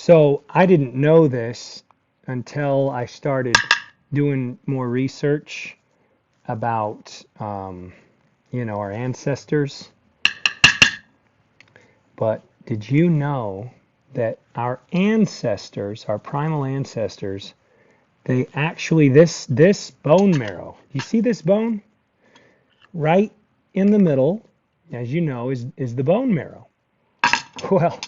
So I didn't know this until I started doing more research about, our ancestors. But did you know that our ancestors, our primal ancestors, they actually, this bone marrow, you see this bone? Right in the middle, as you know, is the bone marrow. Well,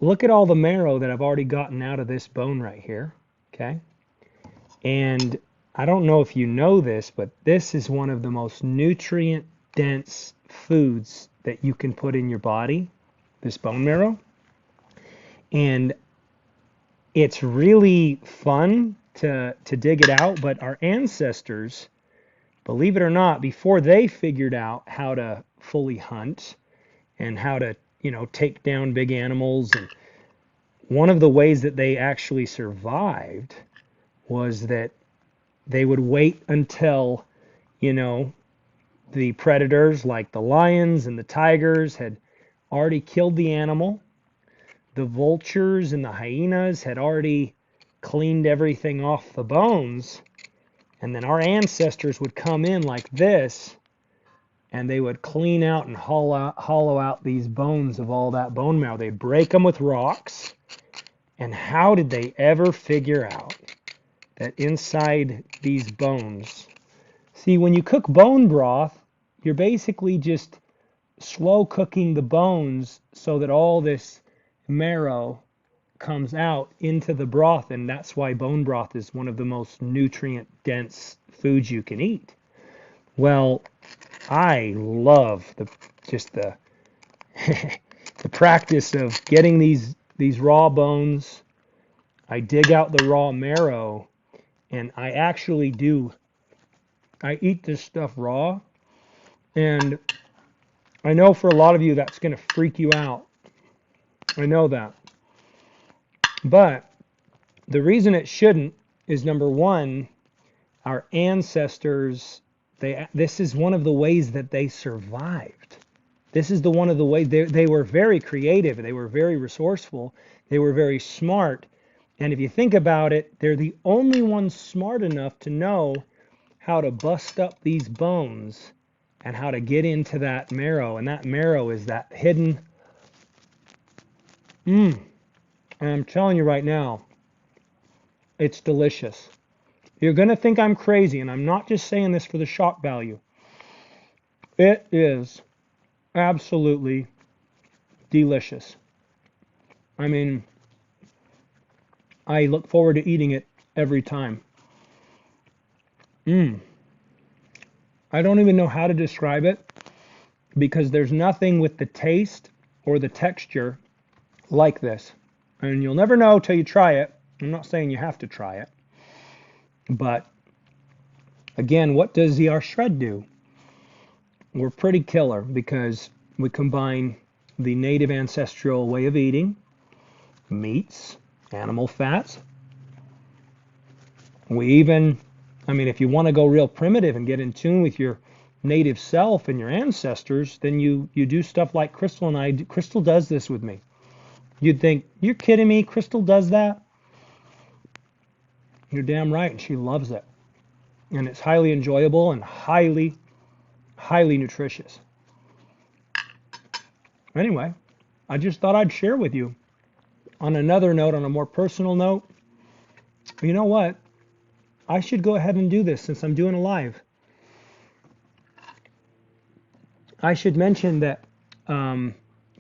look at all the marrow that I've already gotten out of this bone right here. Okay. And I don't know if you know this, but this is one of the most nutrient dense foods that you can put in your body, this bone marrow. And it's really fun to dig it out, but our ancestors, believe it or not, before they figured out how to fully hunt and how to, take down big animals, and one of the ways that they actually survived was that they would wait until, you know, the predators like the lions and the tigers had already killed the animal. The vultures and the hyenas had already cleaned everything off the bones. And then our ancestors would come in like this, and they would clean out and hollow out these bones of all that bone marrow. They'd break them with rocks. And how did they ever figure out that inside these bones? See, when you cook bone broth, you're basically just slow cooking the bones so that all this marrow comes out into the broth, and that's why bone broth is one of the most nutrient dense foods you can eat. Well, I love the the practice of getting these raw bones. I dig out the raw marrow, and I eat this stuff raw. And I know for a lot of you that's going to freak you out. I know that. But the reason it shouldn't is, number one, our ancestors, this is one of the ways that they survived. This is one of the ways they were very creative, they were very resourceful, they were very smart. And if you think about it, they're the only ones smart enough to know how to bust up these bones and how to get into that marrow. And that marrow is that hidden. And I'm telling you right now, it's delicious. You're going to think I'm crazy, and I'm not just saying this for the shock value. It is absolutely delicious. I mean, I look forward to eating it every time. I don't even know how to describe it, because there's nothing with the taste or the texture like this. And you'll never know till you try it. I'm not saying you have to try it. But again, what does ER Shred do? We're pretty killer because we combine the native ancestral way of eating, meats, animal fats. We even, if you want to go real primitive and get in tune with your native self and your ancestors, then you do stuff like Crystal and I do. Crystal does this with me. You'd think, you're kidding me, Crystal does that? You're damn right, and she loves it. And it's highly enjoyable and highly, highly nutritious. Anyway, I just thought I'd share with you. On another note, on a more personal note, you know what? I should go ahead and do this since I'm doing a live. I should mention that a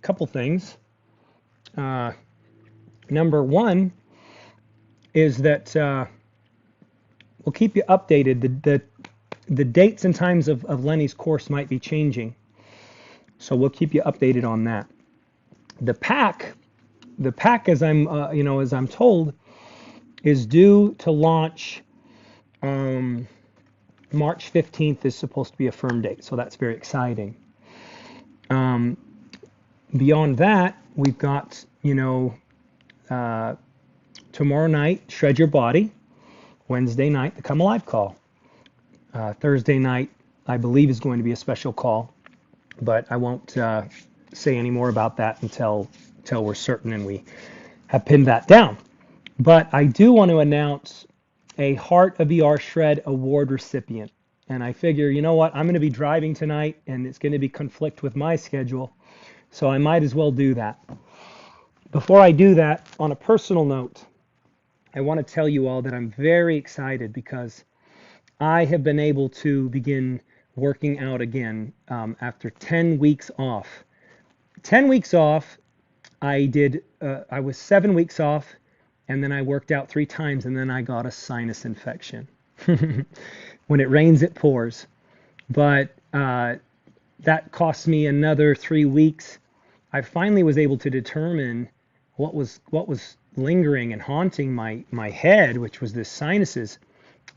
couple things. Number one is that we'll keep you updated. The dates and times of Lenny's course might be changing, so we'll keep you updated on that. The pack, as I'm told, is due to launch. March 15th is supposed to be a firm date, so that's very exciting. Beyond that, we've got, tomorrow night, Shred Your Body. Wednesday night, the Come Alive call. Thursday night, I believe, is going to be a special call, but I won't say any more about that until until we're certain and we have pinned that down. But I do want to announce a Heart of ER Shred Award recipient. And I figure, you know what, I'm going to be driving tonight and it's going to be conflict with my schedule. So I might as well do that. Before I do that, on a personal note, I want to tell you all that I'm very excited because I have been able to begin working out again after 10 weeks off. 10 weeks off, I was 7 weeks off, and then I worked out 3 times, and then I got a sinus infection. When it rains, it pours. But that cost me another 3 weeks. I finally was able to determine what was lingering and haunting my head, which was the sinuses.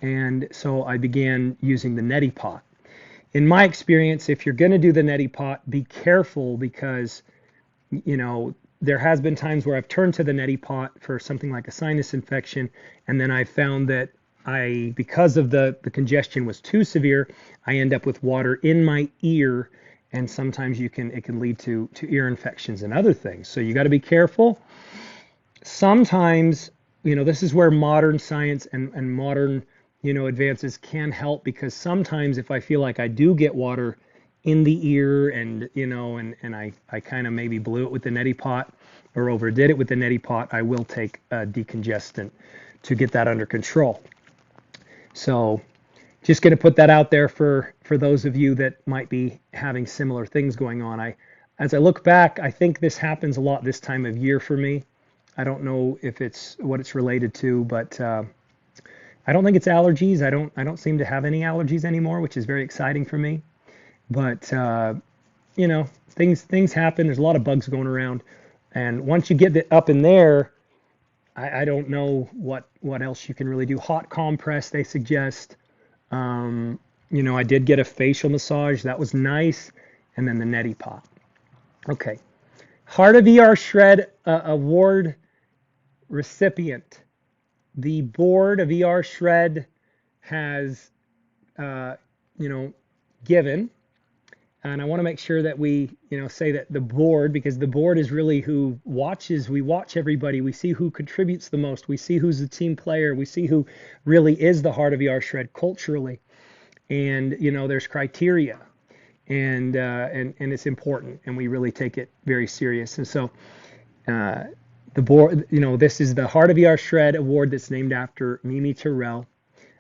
And so I began using the neti pot. In my experience, if you're going to do the neti pot, be careful because, you know, there has been times where I've turned to the neti pot for something like a sinus infection, and then I found that because of the congestion was too severe, I end up with water in my ear, and sometimes it can lead to ear infections and other things. So you got to be careful. Sometimes, you know, this is where modern science and modern, you know, advances can help, because sometimes if I feel like I do get water in the ear and, you know, and I kind of maybe blew it with the neti pot or overdid it with the neti pot, I will take a decongestant to get that under control. So just going to put that out there for those of you that might be having similar things going on. As I look back, I think this happens a lot this time of year for me. I don't know if it's what it's related to, but I don't think it's allergies. I don't seem to have any allergies anymore, which is very exciting for me. But you know, things happen. There's a lot of bugs going around, and once you get it up in there, I don't know what else you can really do. Hot compress, they suggest. You know, I did get a facial massage. That was nice, and then the neti pot. Okay, Heart of ER Shred Award recipient. The board of ER Shred has, you know, given, and I want to make sure that we, you know, say that the board, because the board is really who watches. We watch everybody. We see who contributes the most. We see who's the team player. We see who really is the Heart of ER Shred culturally. And, you know, there's criteria, and it's important, and we really take it very serious. And so, the board, you know, this is the Heart of ER Shred Award that's named after Mimi Terrell.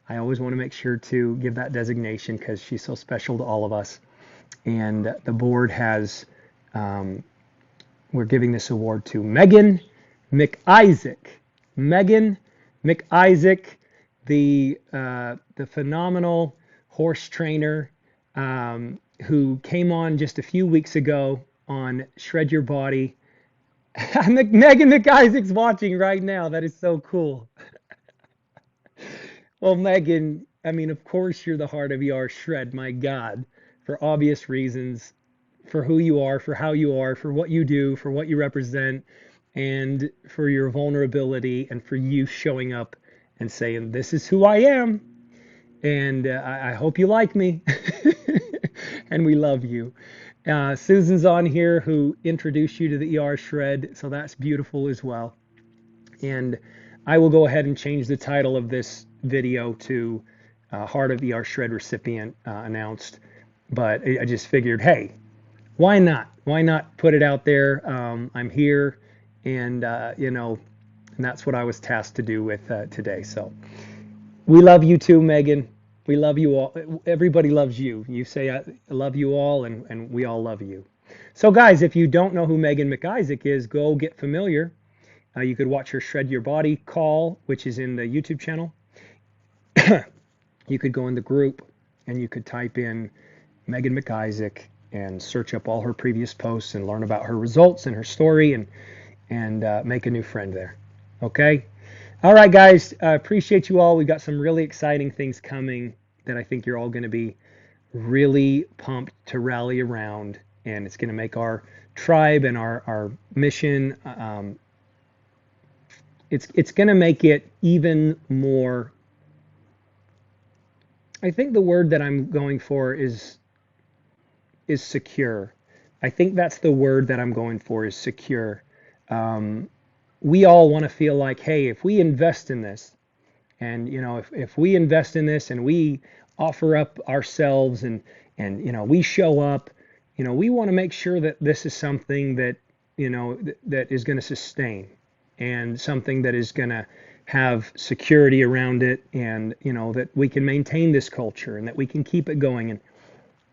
I always want to make sure to give that designation because she's so special to all of us. And the board has, we're giving this award to Megan McIsaac. Megan McIsaac, the phenomenal horse trainer who came on just a few weeks ago on Shred Your Body. Megan McIsaac's watching right now. That is so cool. Well, Megan, I mean, of course you're the Heart of ER Shred, my God, for obvious reasons, for who you are, for how you are, for what you do, for what you represent, and for your vulnerability, and for you showing up and saying, this is who I am, and I hope you like me, and we love you. Susan's on here who introduced you to the ER Shred, so that's beautiful as well. And I will go ahead and change the title of this video to Heart of ER Shred recipient announced. But I just figured, hey, why not? Why not put it out there? I'm here, and you know, and that's what I was tasked to do with today. So we love you too, Megan. We love you all. Everybody loves you. You say, I love you all, and we all love you. So guys, if you don't know who Megan McIsaac is, go get familiar. You could watch her Shred Your Body call, which is in the YouTube channel. You could go in the group, and you could type in Megan McIsaac and search up all her previous posts and learn about her results and her story, and make a new friend there. Okay? All right, guys, I appreciate you all. We've got some really exciting things coming that I think you're all going to be really pumped to rally around, and it's going to make our tribe and our mission, it's going to make it even more. I think the word that I'm going for is secure. I think that's the word that I'm going for, is secure. We all want to feel like, hey, if we invest in this, and if we invest in this and we offer up ourselves and we show up, we want to make sure that this is something that that is going to sustain, and something that is going to have security around it, and that we can maintain this culture and that we can keep it going.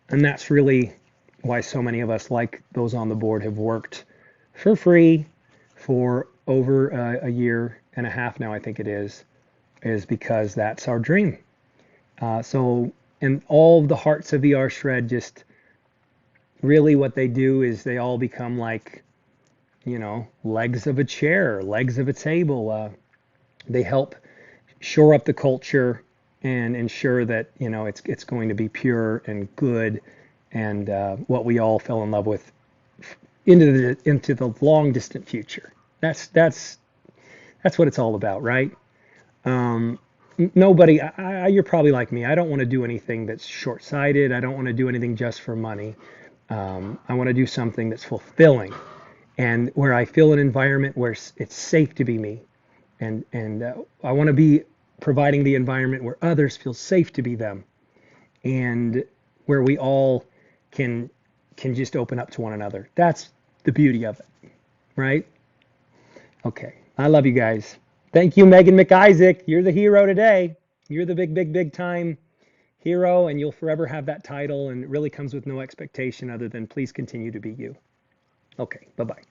And that's really why so many of us, like those on the board, have worked for free for over a year and a half now, I think it is because that's our dream. So, and all of the hearts of ER Shred, just really what they do is they all become like, legs of a chair, legs of a table. They help shore up the culture and ensure that it's going to be pure and good, and what we all fell in love with into the long distant future. That's what it's all about, right? Um, Nobody, you're probably like me. I don't want to do anything that's short-sighted. I don't want to do anything just for money. I want to do something that's fulfilling, and where I feel an environment where it's safe to be me, and I want to be providing the environment where others feel safe to be them, and where we all can just open up to one another. That's the beauty of it, right? Okay. I love you guys. Thank you, Megan McIsaac. You're the hero today. You're the big, big, big time hero, and you'll forever have that title. And it really comes with no expectation other than please continue to be you. Okay. Bye bye.